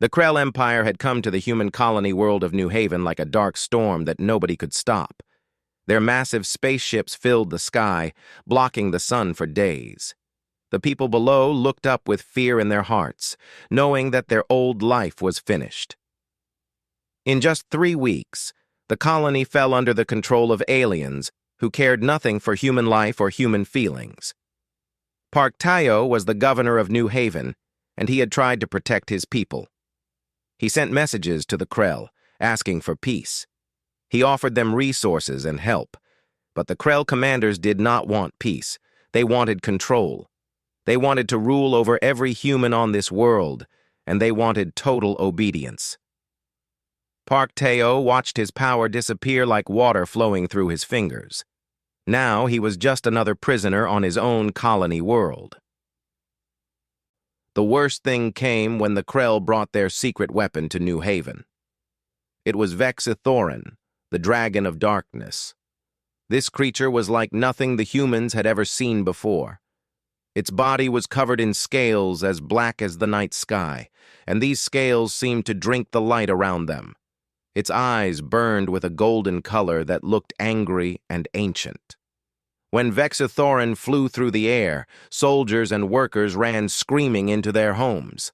The Krell Empire had come to the human colony world of New Haven like a dark storm that nobody could stop. Their massive spaceships filled the sky, blocking the sun for days. The people below looked up with fear in their hearts, knowing that their old life was finished. In just 3 weeks, the colony fell under the control of aliens who cared nothing for human life or human feelings. Park Tayo was the governor of New Haven, and he had tried to protect his people. He sent messages to the Krell, asking for peace. He offered them resources and help, but the Krell commanders did not want peace. They wanted control. They wanted to rule over every human on this world, and they wanted total obedience. Park Tayo watched his power disappear like water flowing through his fingers. Now he was just another prisoner on his own colony world. The worst thing came when the Krell brought their secret weapon to New Haven. It was Vexithorin, the Dragon of Darkness. This creature was like nothing the humans had ever seen before. Its body was covered in scales as black as the night sky, and these scales seemed to drink the light around them. Its eyes burned with a golden color that looked angry and ancient. When Vexithorin flew through the air, soldiers and workers ran screaming into their homes.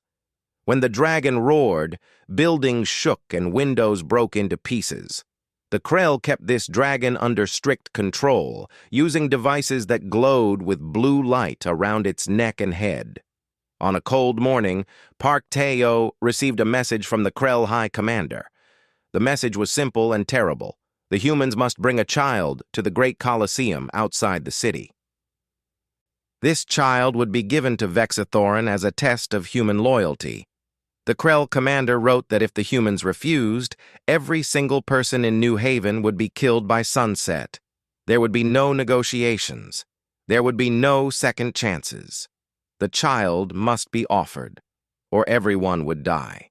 When the dragon roared, buildings shook and windows broke into pieces. The Krell kept this dragon under strict control, using devices that glowed with blue light around its neck and head. On a cold morning, Park Tayo received a message from the Krell High Commander. The message was simple and terrible. The humans must bring a child to the Great Colosseum outside the city. This child would be given to Vexithorin as a test of human loyalty. The Krell commander wrote that if the humans refused, every single person in New Haven would be killed by sunset. There would be no negotiations. There would be no second chances. The child must be offered, or everyone would die.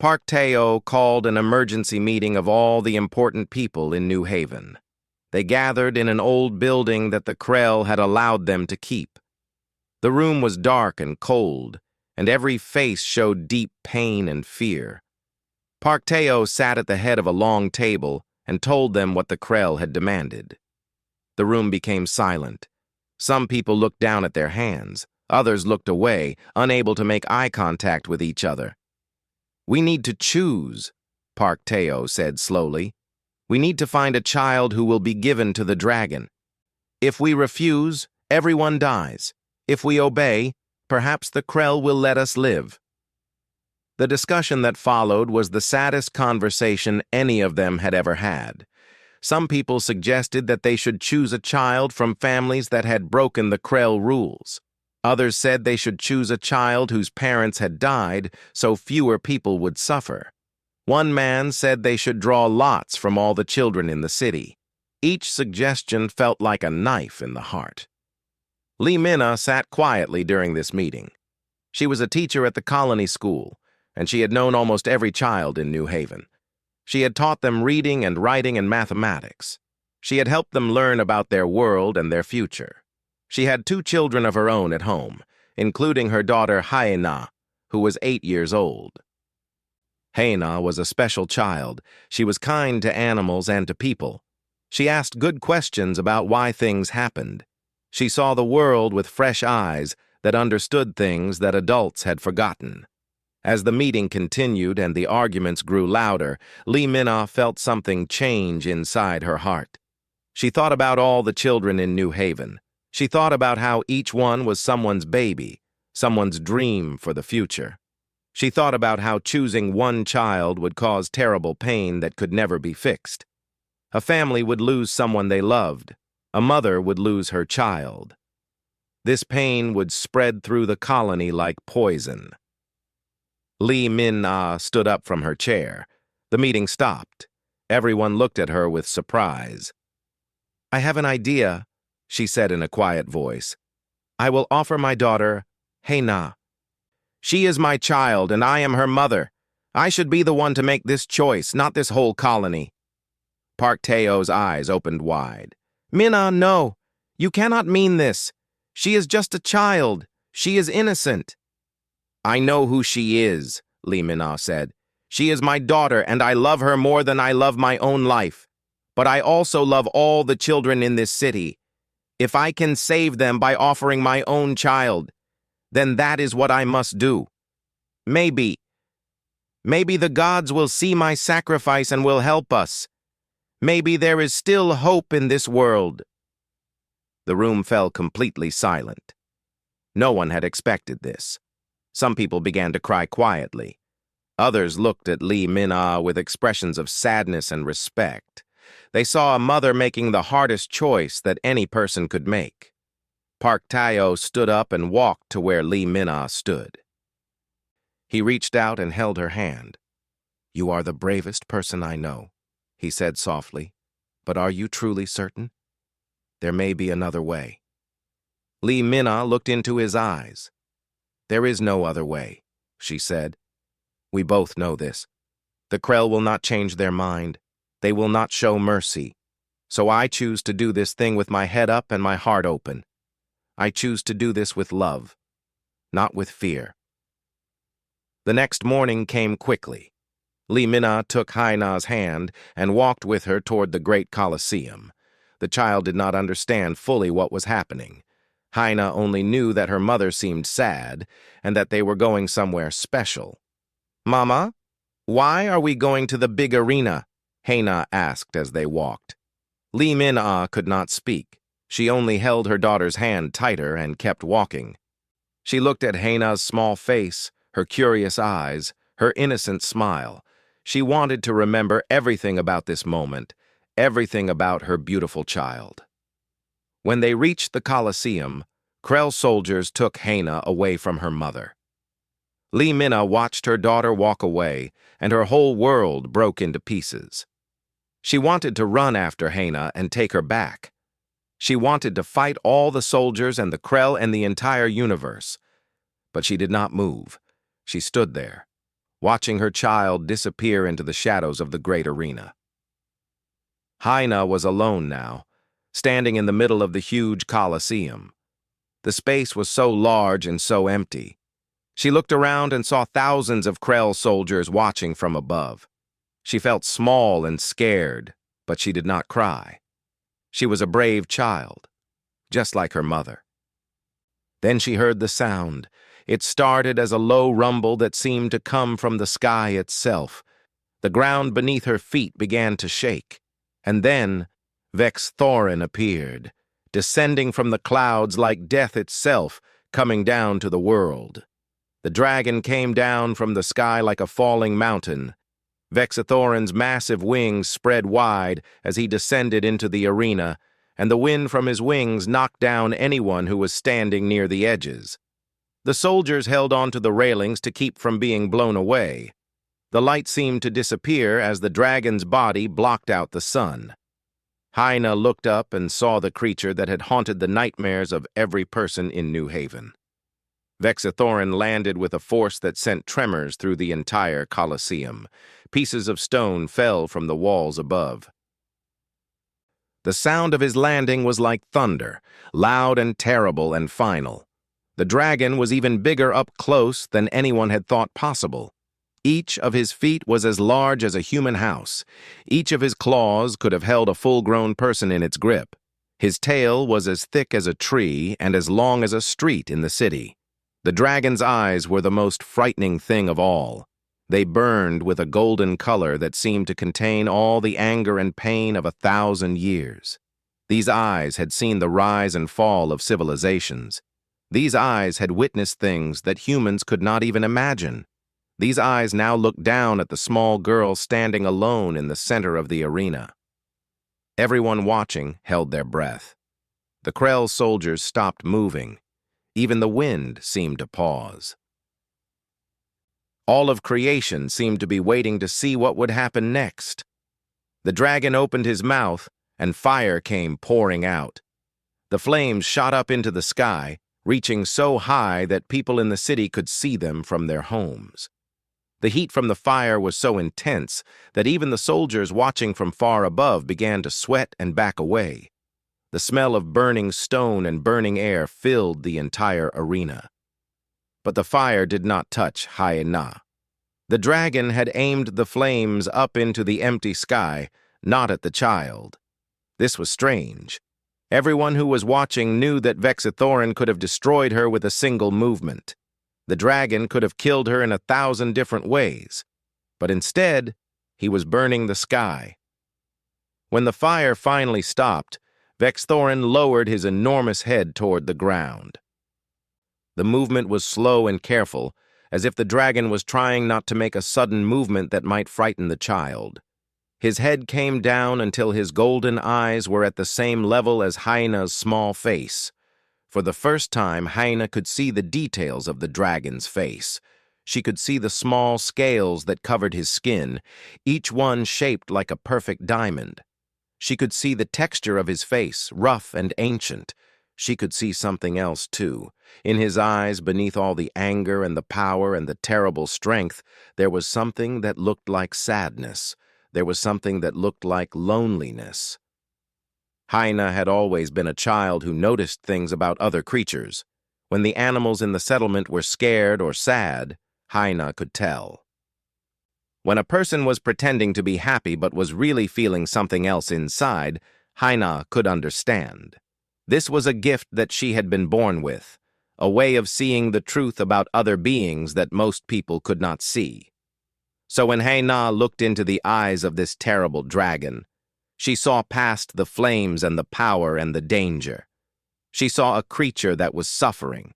Park Tayo called an emergency meeting of all the important people in New Haven. They gathered in an old building that the Krell had allowed them to keep. The room was dark and cold, and every face showed deep pain and fear. Park Tayo sat at the head of a long table and told them what the Krell had demanded. The room became silent. Some people looked down at their hands. Others looked away, unable to make eye contact with each other. "We need to choose," Park Tayo said slowly. "We need to find a child who will be given to the dragon. If we refuse, everyone dies. If we obey, perhaps the Krell will let us live." The discussion that followed was the saddest conversation any of them had ever had. Some people suggested that they should choose a child from families that had broken the Krell rules. Others said they should choose a child whose parents had died so fewer people would suffer. One man said they should draw lots from all the children in the city. Each suggestion felt like a knife in the heart. Lee Minna sat quietly during this meeting. She was a teacher at the colony school, and she had known almost every child in New Haven. She had taught them reading and writing and mathematics. She had helped them learn about their world and their future. She had 2 children of her own at home, including her daughter Haena, who was 8 years old. Haena was a special child. She was kind to animals and to people. She asked good questions about why things happened. She saw the world with fresh eyes that understood things that adults had forgotten. As the meeting continued and the arguments grew louder, Lee Minna felt something change inside her heart. She thought about all the children in New Haven. She thought about how each one was someone's baby, someone's dream for the future. She thought about how choosing one child would cause terrible pain that could never be fixed. A family would lose someone they loved. A mother would lose her child. This pain would spread through the colony like poison. Lee Min-ah stood up from her chair. The meeting stopped. Everyone looked at her with surprise. "I have an idea," she said in a quiet voice. "I will offer my daughter, Haena. She is my child, and I am her mother. I should be the one to make this choice, not this whole colony." Park Tayo's eyes opened wide. "Minna, no. You cannot mean this. She is just a child. She is innocent." "I know who she is," Li Mina said. "She is my daughter, and I love her more than I love my own life. But I also love all the children in this city. If I can save them by offering my own child, then that is what I must do. Maybe the gods will see my sacrifice and will help us. Maybe there is still hope in this world." The room fell completely silent. No one had expected this. Some people began to cry quietly. Others looked at Li Mina with expressions of sadness and respect. They saw a mother making the hardest choice that any person could make. Park Tayo stood up and walked to where Li Mina stood. He reached out and held her hand. "You are the bravest person I know," he said softly. "But are you truly certain? There may be another way." Li Mina looked into his eyes. "There is no other way," she said. "We both know this. The Krell will not change their mind. They will not show mercy. So I choose to do this thing with my head up and my heart open. I choose to do this with love, not with fear." The next morning came quickly. Li Mina took Haina's hand and walked with her toward the great Colosseum. The child did not understand fully what was happening. Haina only knew that her mother seemed sad and that they were going somewhere special. "Mama, why are we going to the big arena?" Haina asked as they walked. Li Mina could not speak. She only held her daughter's hand tighter and kept walking. She looked at Haina's small face, her curious eyes, her innocent smile. She wanted to remember everything about this moment, everything about her beautiful child. When they reached the Colosseum, Krell soldiers took Haina away from her mother. Li Mina watched her daughter walk away, and her whole world broke into pieces. She wanted to run after Haina and take her back. She wanted to fight all the soldiers and the Krell and the entire universe. But she did not move. She stood there, watching her child disappear into the shadows of the great arena. Haina was alone now, standing in the middle of the huge Colosseum. The space was so large and so empty. She looked around and saw thousands of Krell soldiers watching from above. She felt small and scared, but she did not cry. She was a brave child, just like her mother. Then she heard the sound. It started as a low rumble that seemed to come from the sky itself. The ground beneath her feet began to shake. And then Vex Thorin appeared, descending from the clouds like death itself, coming down to the world. The dragon came down from the sky like a falling mountain. Vexithorin's massive wings spread wide as he descended into the arena, and the wind from his wings knocked down anyone who was standing near the edges. The soldiers held onto the railings to keep from being blown away. The light seemed to disappear as the dragon's body blocked out the sun. Haina looked up and saw the creature that had haunted the nightmares of every person in New Haven. Vexithorin landed with a force that sent tremors through the entire Colosseum. Pieces of stone fell from the walls above. The sound of his landing was like thunder, loud and terrible and final. The dragon was even bigger up close than anyone had thought possible. Each of his feet was as large as a human house. Each of his claws could have held a full-grown person in its grip. His tail was as thick as a tree and as long as a street in the city. The dragon's eyes were the most frightening thing of all. They burned with a golden color that seemed to contain all the anger and pain of 1,000 years. These eyes had seen the rise and fall of civilizations. These eyes had witnessed things that humans could not even imagine. These eyes now looked down at the small girl standing alone in the center of the arena. Everyone watching held their breath. The Krell soldiers stopped moving. Even the wind seemed to pause. All of creation seemed to be waiting to see what would happen next. The dragon opened his mouth, and fire came pouring out. The flames shot up into the sky, reaching so high that people in the city could see them from their homes. The heat from the fire was so intense that even the soldiers watching from far above began to sweat and back away. The smell of burning stone and burning air filled the entire arena. But the fire did not touch Haina. The dragon had aimed the flames up into the empty sky, not at the child. This was strange. Everyone who was watching knew that Vexithorin could have destroyed her with a single movement. The dragon could have killed her in 1,000 different ways. But instead, he was burning the sky. When the fire finally stopped, Vexithorin lowered his enormous head toward the ground. The movement was slow and careful, as if the dragon was trying not to make a sudden movement that might frighten the child. His head came down until his golden eyes were at the same level as Hyena's small face. For the first time, Hyena could see the details of the dragon's face. She could see the small scales that covered his skin, each one shaped like a perfect diamond. She could see the texture of his face, rough and ancient. She could see something else, too. In his eyes, beneath all the anger and the power and the terrible strength, there was something that looked like sadness. There was something that looked like loneliness. Hyena had always been a child who noticed things about other creatures. When the animals in the settlement were scared or sad, Hyena could tell. When a person was pretending to be happy but was really feeling something else inside, Hyena could understand. This was a gift that she had been born with, a way of seeing the truth about other beings that most people could not see. So when Hyena looked into the eyes of this terrible dragon, she saw past the flames and the power and the danger. She saw a creature that was suffering.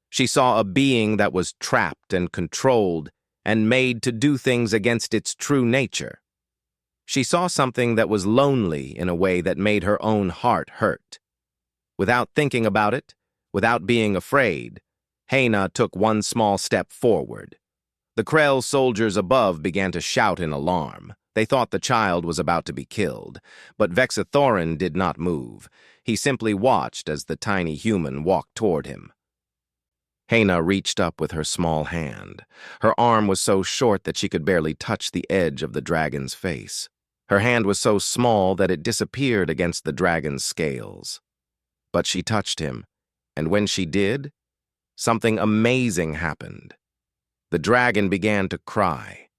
She saw a being that was trapped and controlled and made to do things against its true nature. She saw something that was lonely in a way that made her own heart hurt. Without thinking about it, without being afraid, Hyena took one small step forward. The Krell soldiers above began to shout in alarm. They thought the child was about to be killed, but Vexithorin did not move. He simply watched as the tiny human walked toward him. Hyena reached up with her small hand. Her arm was so short that she could barely touch the edge of the dragon's face. Her hand was so small that it disappeared against the dragon's scales. But she touched him, and when she did, something amazing happened. The dragon began to cry.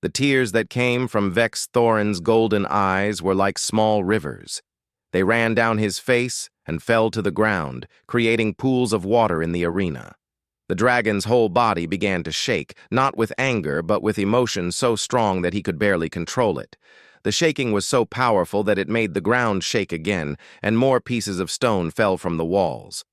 The tears that came from Vexithorin's golden eyes were like small rivers. They ran down his face and fell to the ground, creating pools of water in the arena. The dragon's whole body began to shake, not with anger, but with emotion so strong that he could barely control it. The shaking was so powerful that it made the ground shake again, and more pieces of stone fell from the walls.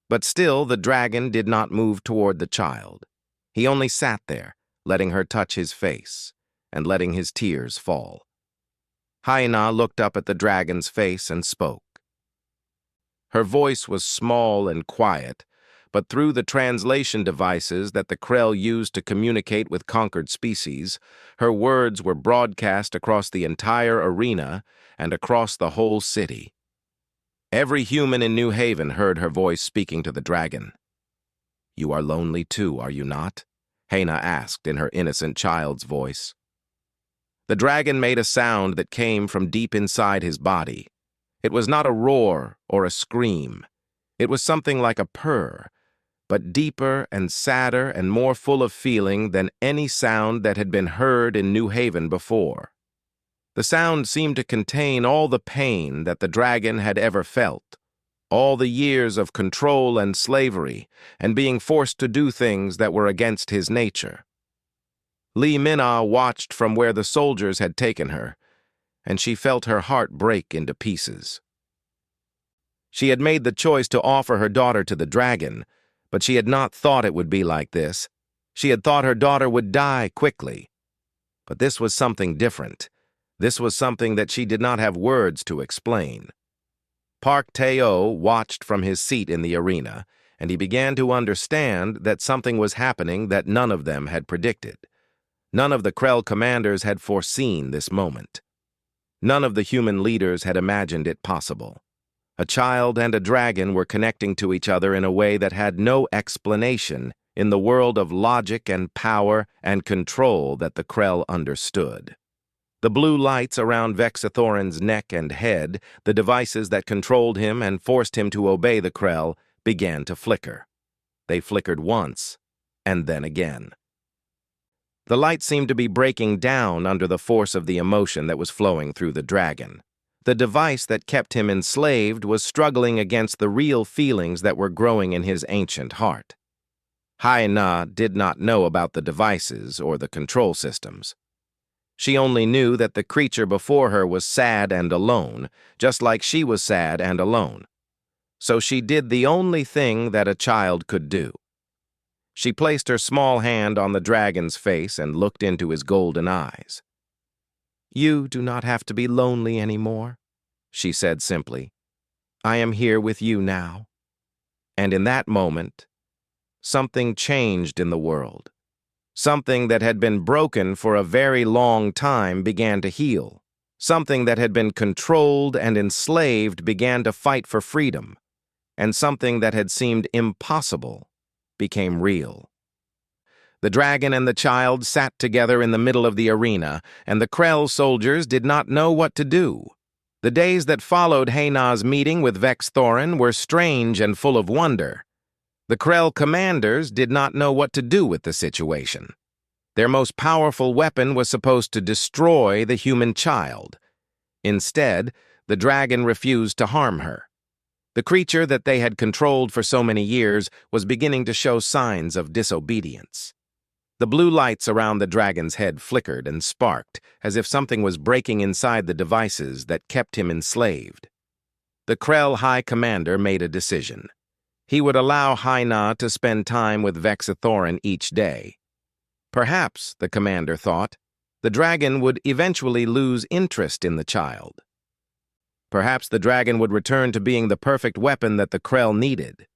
But still, the dragon did not move toward the child. He only sat there, letting her touch his face, and letting his tears fall. Hyena looked up at the dragon's face and spoke. Her voice was small and quiet, but through the translation devices that the Krell used to communicate with conquered species, her words were broadcast across the entire arena and across the whole city. Every human in New Haven heard her voice speaking to the dragon. "You are lonely too, are you not?" Hyena asked in her innocent child's voice. The dragon made a sound that came from deep inside his body. It was not a roar or a scream. It was something like a purr, but deeper and sadder and more full of feeling than any sound that had been heard in New Haven before. The sound seemed to contain all the pain that the dragon had ever felt, all the years of control and slavery, and being forced to do things that were against his nature. Lee Minna watched from where the soldiers had taken her, and she felt her heart break into pieces. She had made the choice to offer her daughter to the dragon, but she had not thought it would be like this. She had thought her daughter would die quickly. But this was something different. This was something that she did not have words to explain. Park Tae-o watched from his seat in the arena, and he began to understand that something was happening that none of them had predicted. None of the Krell commanders had foreseen this moment. None of the human leaders had imagined it possible. A child and a dragon were connecting to each other in a way that had no explanation in the world of logic and power and control that the Krell understood. The blue lights around Vexithorin's neck and head, the devices that controlled him and forced him to obey the Krell, began to flicker. They flickered once, and then again. The light seemed to be breaking down under the force of the emotion that was flowing through the dragon. The device that kept him enslaved was struggling against the real feelings that were growing in his ancient heart. Haina did not know about the devices or the control systems. She only knew that the creature before her was sad and alone, just like she was sad and alone. So she did the only thing that a child could do. She placed her small hand on the dragon's face and looked into his golden eyes. "You do not have to be lonely anymore," she said simply. "I am here with you now." And in that moment, something changed in the world. Something that had been broken for a very long time began to heal. Something that had been controlled and enslaved began to fight for freedom. And something that had seemed impossible became real. The dragon and the child sat together in the middle of the arena, and the Krell soldiers did not know what to do. The days that followed Haina's meeting with Vex Thorin were strange and full of wonder. The Krell commanders did not know what to do with the situation. Their most powerful weapon was supposed to destroy the human child. Instead, the dragon refused to harm her. The creature that they had controlled for so many years was beginning to show signs of disobedience. The blue lights around the dragon's head flickered and sparked, as if something was breaking inside the devices that kept him enslaved. The Krell High Commander made a decision. He would allow Haina to spend time with Vex Thorin each day. Perhaps, the commander thought, the dragon would eventually lose interest in the child. Perhaps the dragon would return to being the perfect weapon that the Krell needed.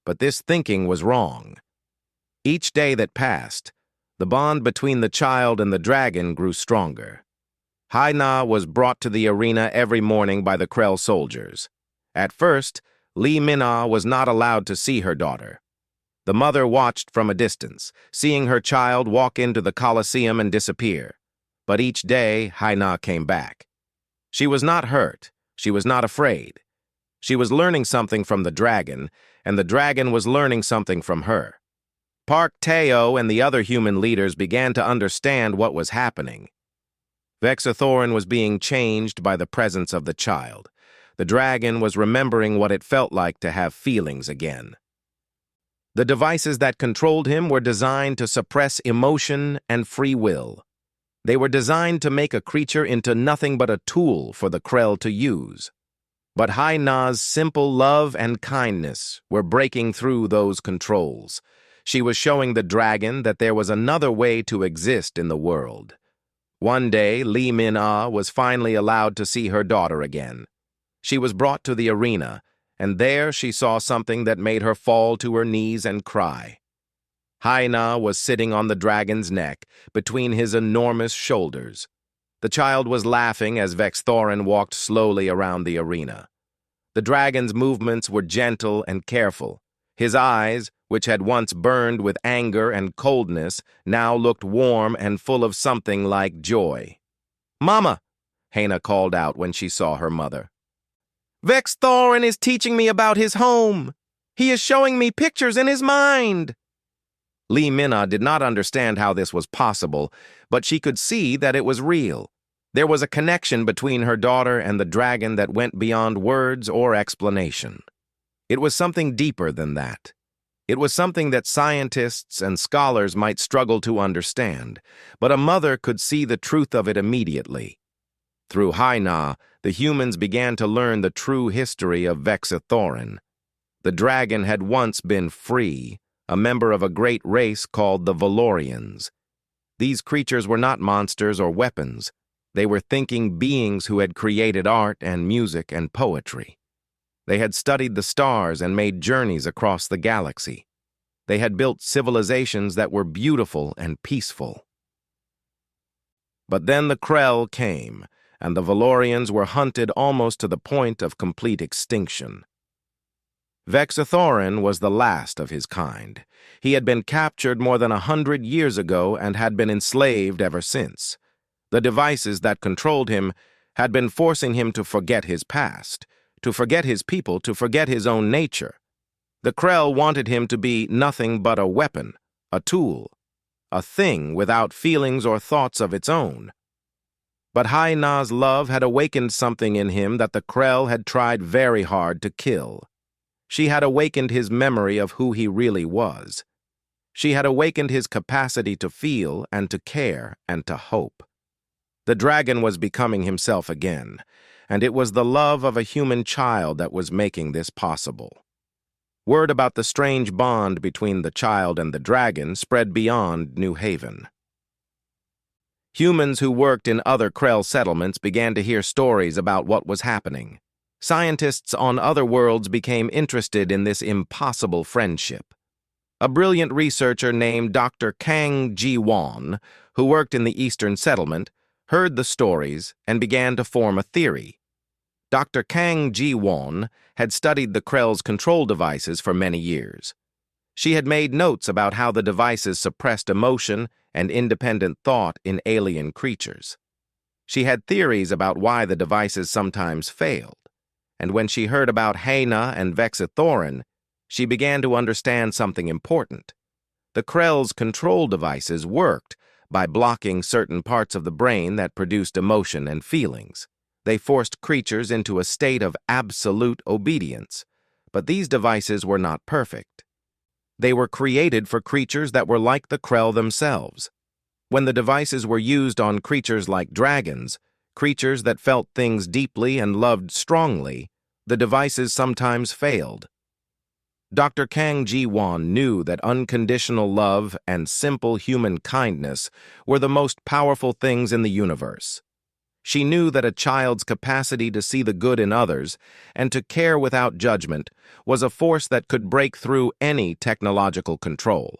But this thinking was wrong. Each day that passed, the bond between the child and the dragon grew stronger. Haina was brought to the arena every morning by the Krell soldiers. At first, Li Mina was not allowed to see her daughter. The mother watched from a distance, seeing her child walk into the Colosseum and disappear. But each day, Haina came back. She was not hurt. She was not afraid. She was learning something from the dragon, and the dragon was learning something from her. Park Teo and the other human leaders began to understand what was happening. Vex Thorin was being changed by the presence of the child. The dragon was remembering what it felt like to have feelings again. The devices that controlled him were designed to suppress emotion and free will. They were designed to make a creature into nothing but a tool for the Krell to use. But Haina's simple love and kindness were breaking through those controls. She was showing the dragon that there was another way to exist in the world. One day, Li Min-ah was finally allowed to see her daughter again. She was brought to the arena, and there she saw something that made her fall to her knees and cry. Haina was sitting on the dragon's neck, between his enormous shoulders. The child was laughing as Vex Thorin walked slowly around the arena. The dragon's movements were gentle and careful. His eyes, which had once burned with anger and coldness, now looked warm and full of something like joy. "Mama!" Haina called out when she saw her mother. "Vex Thorin is teaching me about his home. He is showing me pictures in his mind." Li Mina did not understand how this was possible, but she could see that it was real. There was a connection between her daughter and the dragon that went beyond words or explanation. It was something deeper than that. It was something that scientists and scholars might struggle to understand, but a mother could see the truth of it immediately. Through Haina, the humans began to learn the true history of Vex Thorin. The dragon had once been free, a member of a great race called the Valorians. These creatures were not monsters or weapons. They were thinking beings who had created art and music and poetry. They had studied the stars and made journeys across the galaxy. They had built civilizations that were beautiful and peaceful. But then the Krell came, and the Valorians were hunted almost to the point of complete extinction. Vex Thorin was the last of his kind. He had been captured more than 100 years ago and had been enslaved ever since. The devices that controlled him had been forcing him to forget his past, to forget his people, to forget his own nature. The Krell wanted him to be nothing but a weapon, a tool. a thing without feelings or thoughts of its own. But Hai-Na's love had awakened something in him that the Krell had tried very hard to kill. She had awakened his memory of who he really was. She had awakened his capacity to feel and to care and to hope. The dragon was becoming himself again, and it was the love of a human child that was making this possible. Word about the strange bond between the child and the dragon spread beyond New Haven. Humans who worked in other Krell settlements began to hear stories about what was happening. Scientists on other worlds became interested in this impossible friendship. A brilliant researcher named Dr. Kang Ji-won, who worked in the Eastern Settlement, heard the stories and began to form a theory. Dr. Kang Ji-won had studied the Krell's control devices for many years. She had made notes about how the devices suppressed emotion and independent thought in alien creatures. She had theories about why the devices sometimes failed, and when she heard about Hai-Na and Vexithorin, she began to understand something important. The Krell's control devices worked by blocking certain parts of the brain that produced emotion and feelings. They forced creatures into a state of absolute obedience, but these devices were not perfect. They were created for creatures that were like the Krell themselves. When the devices were used on creatures like dragons, creatures that felt things deeply and loved strongly, the devices sometimes failed. Dr. Kang Ji-won knew that unconditional love and simple human kindness were the most powerful things in the universe. She knew that a child's capacity to see the good in others and to care without judgment was a force that could break through any technological control.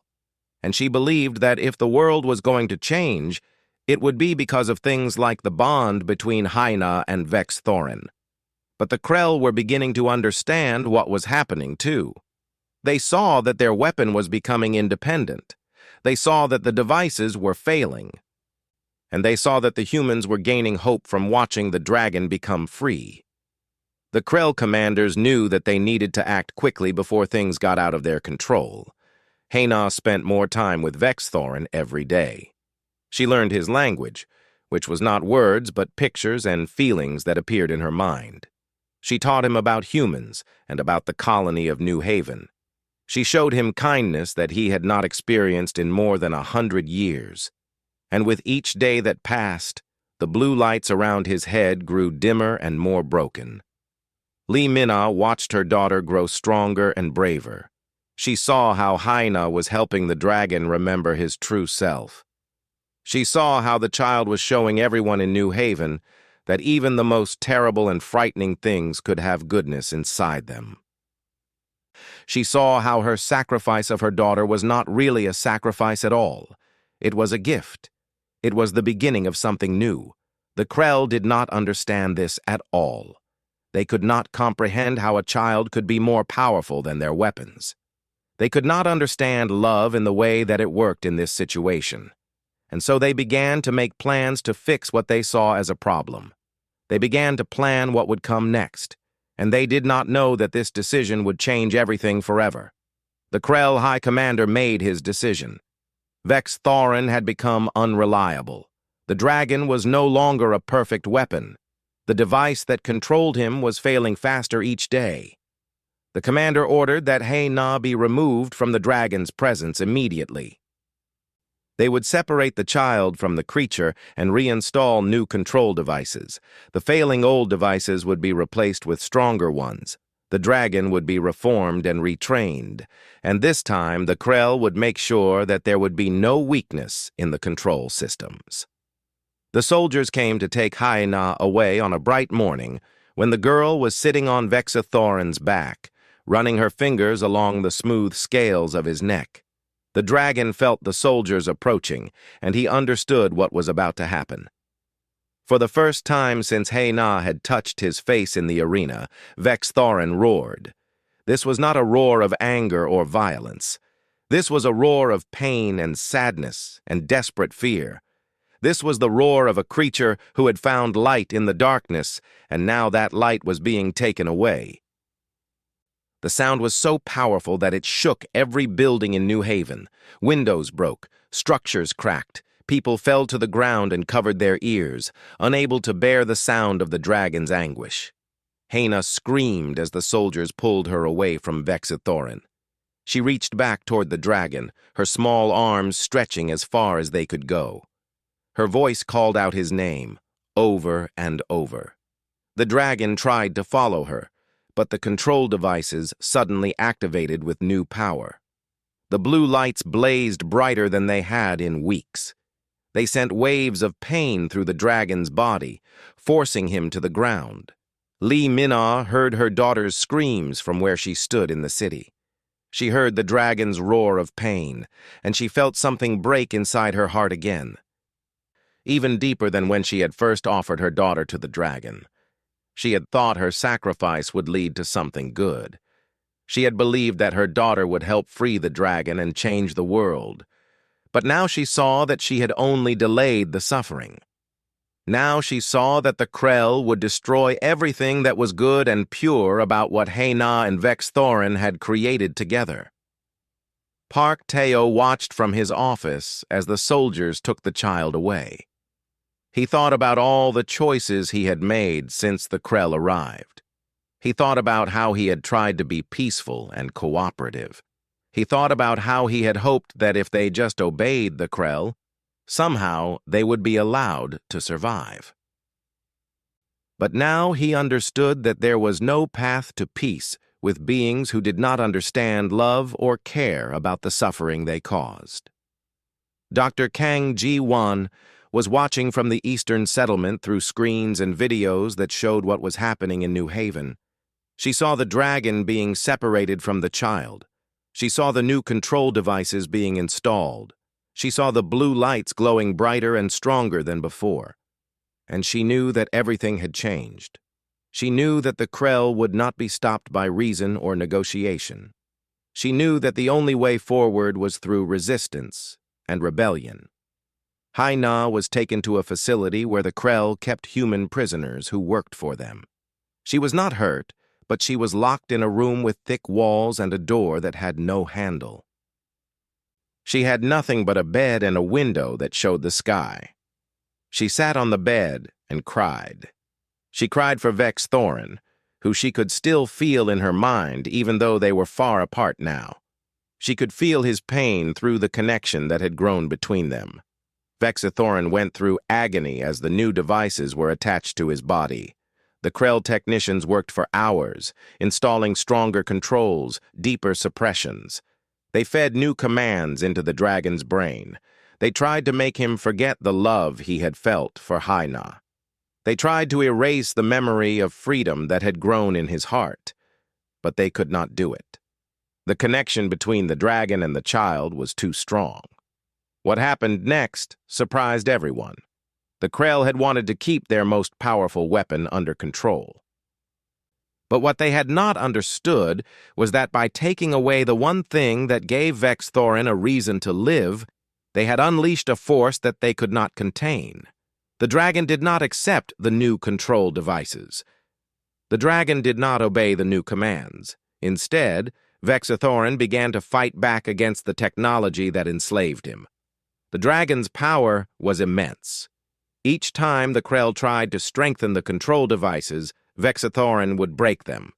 And she believed that if the world was going to change, it would be because of things like the bond between Hai-Na and Vexithorin. But the Krell were beginning to understand what was happening, too. They saw that their weapon was becoming independent. They saw that the devices were failing. And they saw that the humans were gaining hope from watching the dragon become free. The Krell commanders knew that they needed to act quickly before things got out of their control. Hai-Na spent more time with Vexithorin every day. She learned his language, which was not words but pictures and feelings that appeared in her mind. She taught him about humans and about the colony of New Haven. She showed him kindness that he had not experienced in more than 100 years. And with each day that passed, the blue lights around his head grew dimmer and more broken. Lee Min-ah watched her daughter grow stronger and braver. She saw how Hai-Na was helping the dragon remember his true self. She saw how the child was showing everyone in New Haven that even the most terrible and frightening things could have goodness inside them. She saw how her sacrifice of her daughter was not really a sacrifice at all. It was a gift. It was the beginning of something new. The Krell did not understand this at all. They could not comprehend how a child could be more powerful than their weapons. They could not understand love in the way that it worked in this situation. And so they began to make plans to fix what they saw as a problem. They began to plan what would come next, and they did not know that this decision would change everything forever. The Krell High Commander made his decision. Vexithorin had become unreliable. The dragon was no longer a perfect weapon. The device that controlled him was failing faster each day. The commander ordered that Hai-Na be removed from the dragon's presence immediately. They would separate the child from the creature and reinstall new control devices. The failing old devices would be replaced with stronger ones. The dragon would be reformed and retrained, and this time the Krell would make sure that there would be no weakness in the control systems. The soldiers came to take Hai-Na away on a bright morning when the girl was sitting on Vexithorin's back, running her fingers along the smooth scales of his neck. The dragon felt the soldiers approaching, and he understood what was about to happen. For the first time since Hai-Na had touched his face in the arena, Vexithorin roared. This was not a roar of anger or violence. This was a roar of pain and sadness and desperate fear. This was the roar of a creature who had found light in the darkness, and now that light was being taken away. The sound was so powerful that it shook every building in New Haven. Windows broke, Structures cracked. People fell to the ground and covered their ears, unable to bear the sound of the dragon's anguish. Haina screamed as the soldiers pulled her away from Vexithorin. She reached back toward the dragon, her small arms stretching as far as they could go. Her voice called out his name, over and over. The dragon tried to follow her, but the control devices suddenly activated with new power. The blue lights blazed brighter than they had in weeks. They sent waves of pain through the dragon's body, forcing him to the ground. Li Minna heard her daughter's screams from where she stood in the city. She heard the dragon's roar of pain, and she felt something break inside her heart again. Even deeper than when she had first offered her daughter to the dragon. She had thought her sacrifice would lead to something good. She had believed that her daughter would help free the dragon and change the world. But now she saw that she had only delayed the suffering. Now she saw that the Krell would destroy everything that was good and pure about what Haina and Vexthorin had created together. Park Teo watched from his office as the soldiers took the child away. He thought about all the choices he had made since the Krell arrived. He thought about how he had tried to be peaceful and cooperative. He thought about how he had hoped that if they just obeyed the Krell, somehow they would be allowed to survive. But now he understood that there was no path to peace with beings who did not understand love or care about the suffering they caused. Dr. Kang Ji-won was watching from the Eastern Settlement through screens and videos that showed what was happening in New Haven. She saw the dragon being separated from the child. She saw the new control devices being installed. She saw the blue lights glowing brighter and stronger than before. And she knew that everything had changed. She knew that the Krell would not be stopped by reason or negotiation. She knew that the only way forward was through resistance and rebellion. Haina was taken to a facility where the Krell kept human prisoners who worked for them. She was not hurt, but she was locked in a room with thick walls and a door that had no handle. She had nothing but a bed and a window that showed the sky. She sat on the bed and cried. She cried for Vexthorin, who she could still feel in her mind even though they were far apart now. She could feel his pain through the connection that had grown between them. Vexithorin went through agony as the new devices were attached to his body. The Krell technicians worked for hours, installing stronger controls, deeper suppressions. They fed new commands into the dragon's brain. They tried to make him forget the love he had felt for Haina. They tried to erase the memory of freedom that had grown in his heart, but they could not do it. The connection between the dragon and the child was too strong. What happened next surprised everyone. The Krell had wanted to keep their most powerful weapon under control. But what they had not understood was that by taking away the one thing that gave Vexthorin a reason to live, they had unleashed a force that they could not contain. The dragon did not accept the new control devices. The dragon did not obey the new commands. Instead, Vexithorin began to fight back against the technology that enslaved him. The dragon's power was immense. Each time the Krell tried to strengthen the control devices, Vexithorin would break them.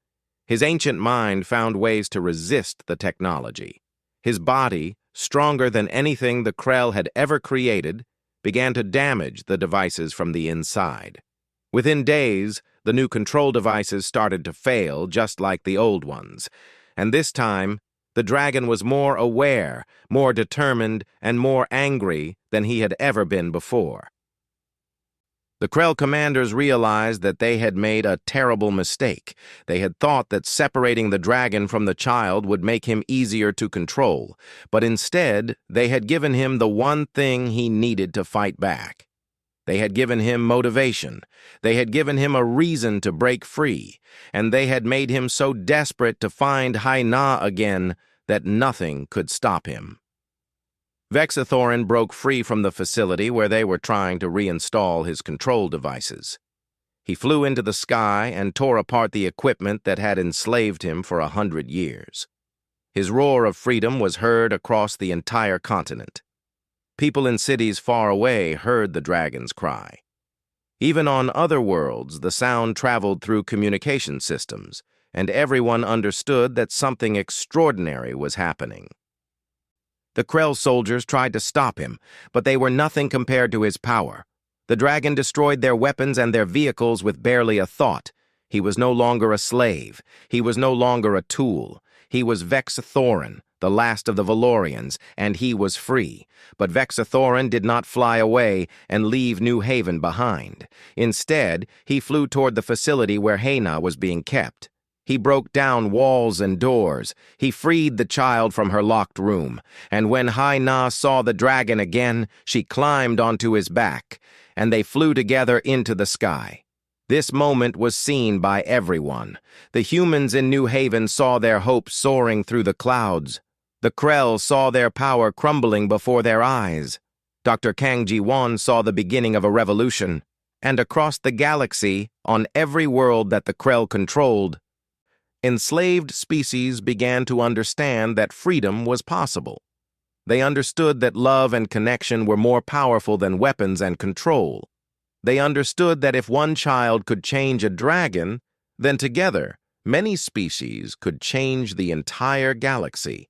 His ancient mind found ways to resist the technology. His body, stronger than anything the Krell had ever created, began to damage the devices from the inside. Within days, the new control devices started to fail just like the old ones, and this time, the dragon was more aware, more determined, and more angry than he had ever been before. The Krell commanders realized that they had made a terrible mistake. They had thought that separating the dragon from the child would make him easier to control, but instead, they had given him the one thing he needed to fight back. They had given him motivation. They had given him a reason to break free, and they had made him so desperate to find Haina again that nothing could stop him. Vexithorin broke free from the facility where they were trying to reinstall his control devices. He flew into the sky and tore apart the equipment that had enslaved him for 100 years. His roar of freedom was heard across the entire continent. People in cities far away heard the dragon's cry. Even on other worlds, the sound traveled through communication systems, and everyone understood that something extraordinary was happening. The Krell soldiers tried to stop him, but they were nothing compared to his power. The dragon destroyed their weapons and their vehicles with barely a thought. He was no longer a slave. He was no longer a tool. He was Vexathoran, the last of the Valorians, and he was free. But Vexathoran did not fly away and leave New Haven behind. Instead, he flew toward the facility where Haina was being kept. He broke down walls and doors. He freed the child from her locked room. And when Haina saw the dragon again, she climbed onto his back, and they flew together into the sky. This moment was seen by everyone. The humans in New Haven saw their hopes soaring through the clouds. The Krell saw their power crumbling before their eyes. Dr. Kang Ji-won saw the beginning of a revolution. And across the galaxy, on every world that the Krell controlled, enslaved species began to understand that freedom was possible. They understood that love and connection were more powerful than weapons and control. They understood that if one child could change a dragon, then together, many species could change the entire galaxy.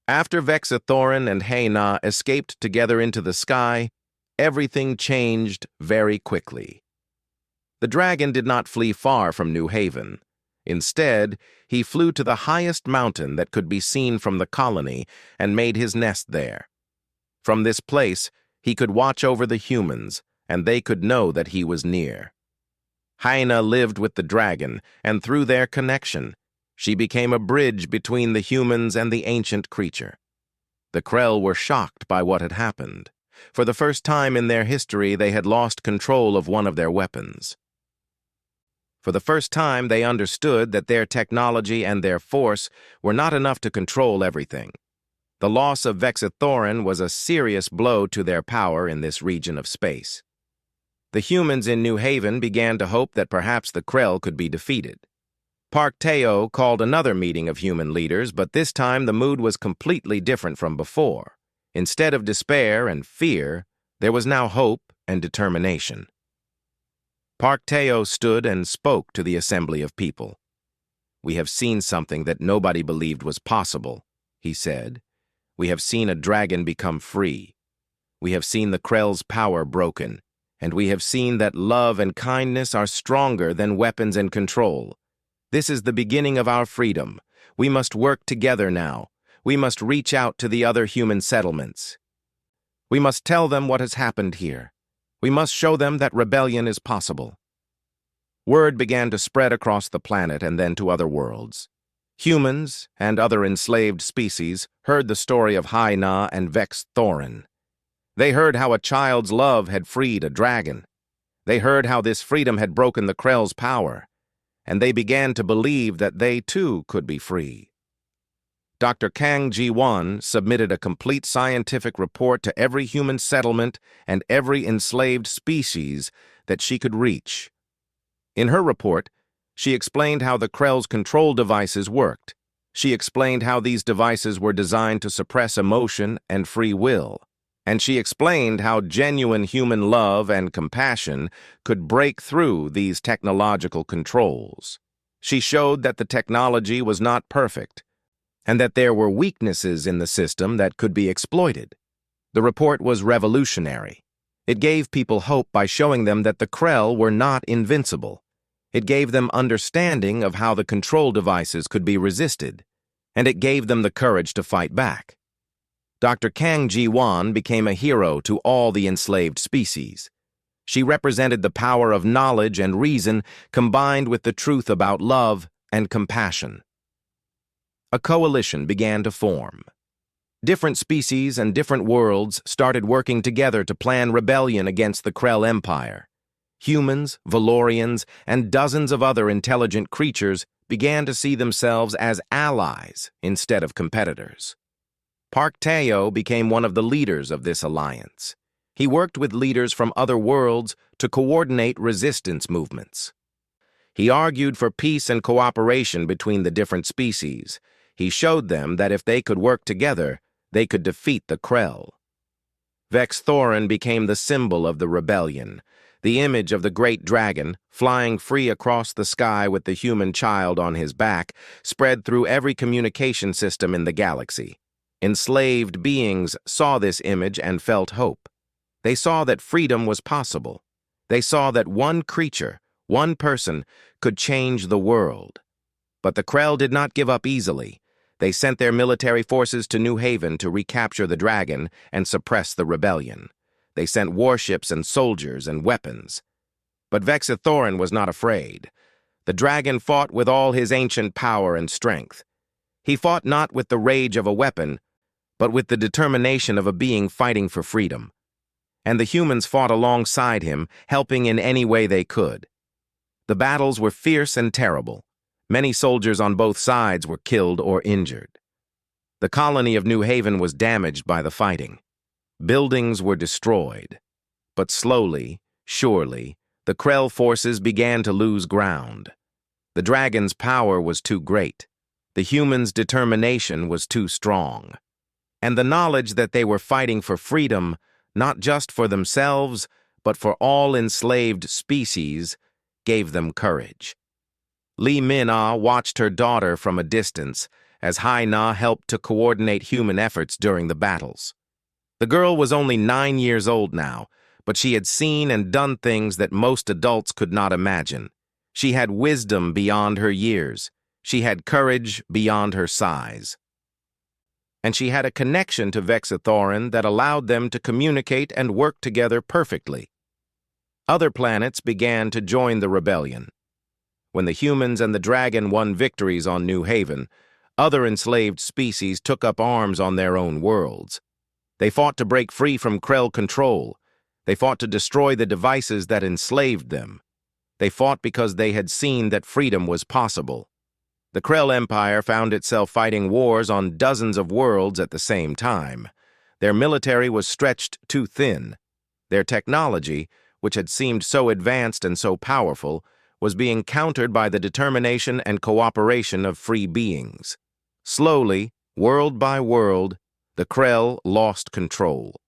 After Vexathoran and Haina escaped together into the sky, everything changed very quickly. The dragon did not flee far from New Haven. Instead, he flew to the highest mountain that could be seen from the colony and made his nest there. From this place, he could watch over the humans, and they could know that he was near. Haina lived with the dragon, and through their connection, she became a bridge between the humans and the ancient creature. The Krell were shocked by what had happened. For the first time in their history, they had lost control of one of their weapons. For the first time, they understood that their technology and their force were not enough to control everything. The loss of Vexathoran was a serious blow to their power in this region of space. The humans in New Haven began to hope that perhaps the Krell could be defeated. Park Teo called another meeting of human leaders, but this time the mood was completely different from before. Instead of despair and fear, there was now hope and determination. Park Teo stood and spoke to the assembly of people. "We have seen something that nobody believed was possible," he said. "We have seen a dragon become free. We have seen the Krell's power broken. And we have seen that love and kindness are stronger than weapons and control. This is the beginning of our freedom. We must work together now. We must reach out to the other human settlements. We must tell them what has happened here. We must show them that rebellion is possible." Word began to spread across the planet and then to other worlds. Humans and other enslaved species heard the story of Haina and Vexathoran. They heard how a child's love had freed a dragon. They heard how this freedom had broken the Krell's power, and they began to believe that they too could be free. Dr. Kang Ji-won submitted a complete scientific report to every human settlement and every enslaved species that she could reach. In her report, she explained how the Krell's control devices worked. She explained how these devices were designed to suppress emotion and free will. And she explained how genuine human love and compassion could break through these technological controls. She showed that the technology was not perfect, and that there were weaknesses in the system that could be exploited. The report was revolutionary. It gave people hope by showing them that the Krell were not invincible. It gave them understanding of how the control devices could be resisted, and it gave them the courage to fight back. Dr. Kang Ji-won became a hero to all the enslaved species. She represented the power of knowledge and reason combined with the truth about love and compassion. A coalition began to form. Different species and different worlds started working together to plan rebellion against the Krell Empire. Humans, Valorians, and dozens of other intelligent creatures began to see themselves as allies instead of competitors. Park Teo became one of the leaders of this alliance. He worked with leaders from other worlds to coordinate resistance movements. He argued for peace and cooperation between the different species. He showed them that if they could work together, they could defeat the Krell. Vex Thorin became the symbol of the rebellion, the image of the great dragon, flying free across the sky with the human child on his back, spread through every communication system in the galaxy. Enslaved beings saw this image and felt hope. They saw that freedom was possible. They saw that one creature, one person, could change the world. But the Krell did not give up easily. They sent their military forces to New Haven to recapture the dragon and suppress the rebellion. They sent warships and soldiers and weapons. But Vex Thorin was not afraid. The dragon fought with all his ancient power and strength. He fought not with the rage of a weapon, but with the determination of a being fighting for freedom. And the humans fought alongside him, helping in any way they could. The battles were fierce and terrible. Many soldiers on both sides were killed or injured. The colony of New Haven was damaged by the fighting. Buildings were destroyed. But slowly, surely, the Krell forces began to lose ground. The dragon's power was too great. The humans' determination was too strong. And the knowledge that they were fighting for freedom, not just for themselves, but for all enslaved species, gave them courage. Li Min-Ah watched her daughter from a distance as Hai-Na helped to coordinate human efforts during the battles. The girl was only 9 years old now, but she had seen and done things that most adults could not imagine. She had wisdom beyond her years. She had courage beyond her size. And she had a connection to Vex Thorin that allowed them to communicate and work together perfectly. Other planets began to join the rebellion. When the humans and the dragon won victories on New Haven, other enslaved species took up arms on their own worlds. They fought to break free from Krell control. They fought to destroy the devices that enslaved them. They fought because they had seen that freedom was possible. The Krell Empire found itself fighting wars on dozens of worlds at the same time. Their military was stretched too thin. Their technology, which had seemed so advanced and so powerful, was being countered by the determination and cooperation of free beings. Slowly, world by world, the Krell lost control.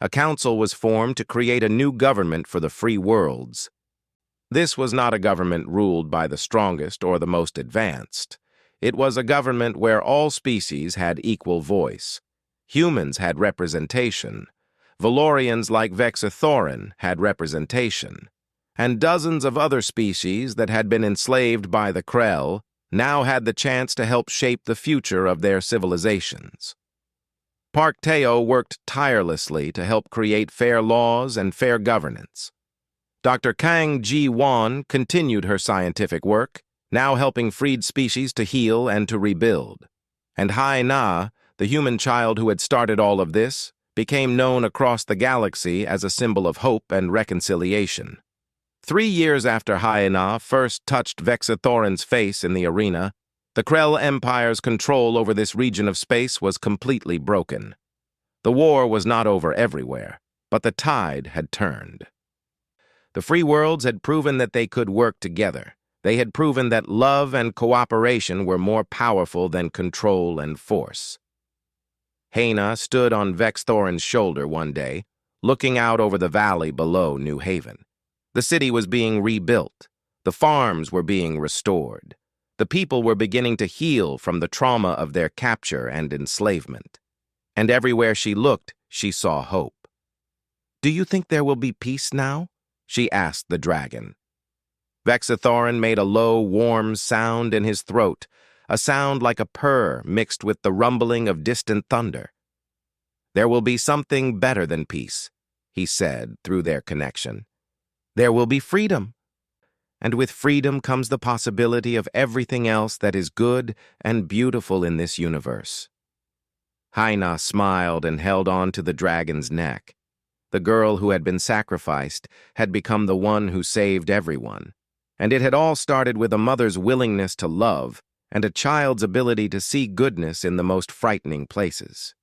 A council was formed to create a new government for the free worlds. This was not a government ruled by the strongest or the most advanced. It was a government where all species had equal voice. Humans had representation. Valorians like Vex Thorin had representation. And dozens of other species that had been enslaved by the Krell now had the chance to help shape the future of their civilizations. Park Teo worked tirelessly to help create fair laws and fair governance. Dr. Kang Ji-won continued her scientific work, now helping freed species to heal and to rebuild. And Hai-Na, the human child who had started all of this, became known across the galaxy as a symbol of hope and reconciliation. 3 years after Hai-Na first touched Vex Thorin's face in the arena, the Krell Empire's control over this region of space was completely broken. The war was not over everywhere, but the tide had turned. The free worlds had proven that they could work together. They had proven that love and cooperation were more powerful than control and force. Hai-Na stood on Vex Thorin's shoulder one day, looking out over the valley below New Haven. The city was being rebuilt. The farms were being restored. The people were beginning to heal from the trauma of their capture and enslavement. And everywhere she looked, she saw hope. "Do you think there will be peace now?" she asked the dragon. Vex Thorin made a low, warm sound in his throat, a sound like a purr mixed with the rumbling of distant thunder. "There will be something better than peace," he said through their connection. "There will be freedom. And with freedom comes the possibility of everything else that is good and beautiful in this universe." Hai-Na smiled and held on to the dragon's neck. The girl who had been sacrificed had become the one who saved everyone. And it had all started with a mother's willingness to love and a child's ability to see goodness in the most frightening places.